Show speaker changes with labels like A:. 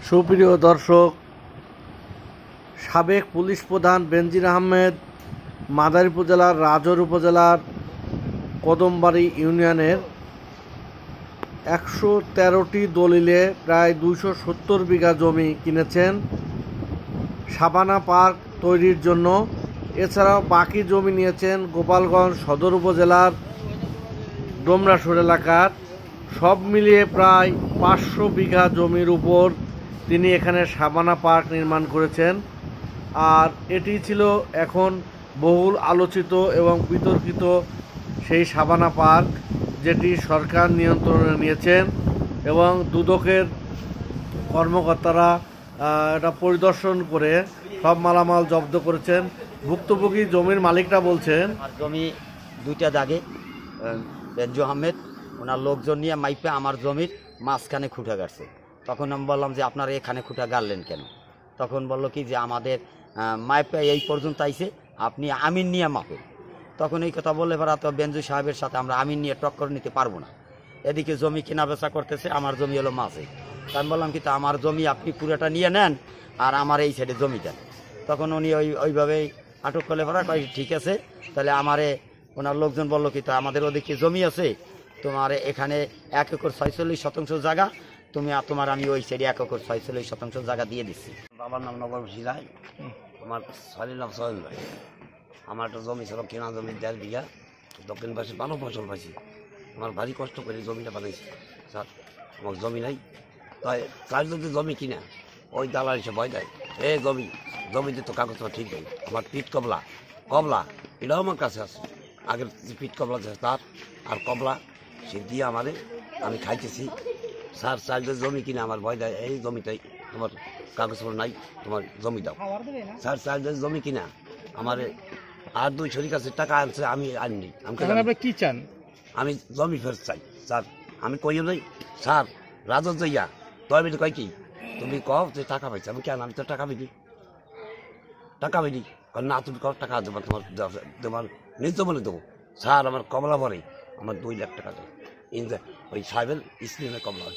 A: সুপ্রিয় দর্শক, সাবেক পুলিশ প্রধান বেনজির আহমেদ মাদারীপুর জেলার রাজৌর উপজেলার কদমবাড়ি ইউনিয়নের ১১৩টি দলিলে প্রায় ২৭০ বিঘা জমি কিনেছেন সাবানা পার্ক তৈরির জন্য। এছাড়াও বাকি জমি নিয়েছেন গোপালগঞ্জ সদর উপজেলার ডোমরাসুর এলাকার। সব মিলিয়ে প্রায় ৫০০ বিঘা জমির উপর তিনি এখানে সাবানা পার্ক নির্মাণ করেছেন। আর এটি ছিল এখন বহুল আলোচিত এবং বিতর্কিত সেই সাবানা পার্ক, যেটি সরকার নিয়ন্ত্রণে নিয়েছেন এবং দুদকের কর্মকর্তারা এটা পরিদর্শন করে সব মালামাল জব্দ করেছেন। ভুক্তভোগী জমির মালিকরা বলছেন,
B: জমি দুইটা দাগে বেনজির আহমেদ ওনার লোকজন নিয়ে মাইপে আমার জমির মাঝখানে খুঁটা গাড়ছে। তখন আমি বললাম যে আপনারা এখানে খুঁটা গাড়লেন কেন? তখন বলল কি যে আমাদের মাইপে এই পর্যন্ত আইছে, আপনি আমিন নিয়ে মাপেন। তখন এই কথা বললে পারা তো বেনজির সাহেবের সাথে আমরা আমিন নিয়ে টক্কর নিতে পারবো না। এদিকে জমি কেনা বেচা করতেছে, আমার জমি হলো মাঝে। আমি বললাম কি, আমার জমি আপনি পুরোটা নিয়ে নেন আর আমার এই সাইডে জমি দেন। তখন উনি ওইভাবেই আটক করলে পারা কয় ঠিক আছে, তাহলে আমারে ওনার লোকজন বললো কি, তা আমাদের ওদিকে জমি আছে, তোমার এখানে ১ একর ৪৬ শতাংশ জায়গা, তোমার আমি ওই সাইডে ১ একর ৪৬ শতাংশ জায়গা দিয়ে দিচ্ছি।
C: বাবার নাম নগর সিরাজ, আমার শালীর নাম সোহেল ভাই। আমার একটা জমি ছিল, কেনা জমি ১.৫ বিঘা, দক্ষিণ পাশে ভালো ফসল পাইছি। আমার ভারী কষ্ট করে জমিটা বানাইছি স্যার, আমার জমি নাই। তাই কাজ যদি জমি কিনা, ওই দালাল এসে ভয় দেয়, জমিতে তো কাগজ ঠিক নেই। আমার পিঠ কবলা এটাও আমার কাছে আছে, আগের যে পিঠ কবলা আছে তার আর কবলা সে দিয়ে আমি খাইতেছি স্যার। চাইলে জমি কিনে আমার ভয় দেয়, এই জমিটাই তোমার কাগজপত্র নাই, তোমার জমি দাও স্যার। চাইলে জমি কিনা আমার আর ২ শরীর কাছে টাকা আনছে, আমি আনিনি। আমি কি চান? আমি জমি ফেরত চাই স্যার। আমি কইও নাই স্যার, রাজত যাইয়া তবে কয় কি তুমি কও যে টাকা পাইছি। আমি কেন, আমি তো টাকা পাইনি না, তুমি কত টাকা দেবো, তোমার নিজ বলে দেবো স্যার। আমার কমলা পরে আমার ২ লাখ টাকা দেয়, ওই সাহেবের স্ত্রী কমলা।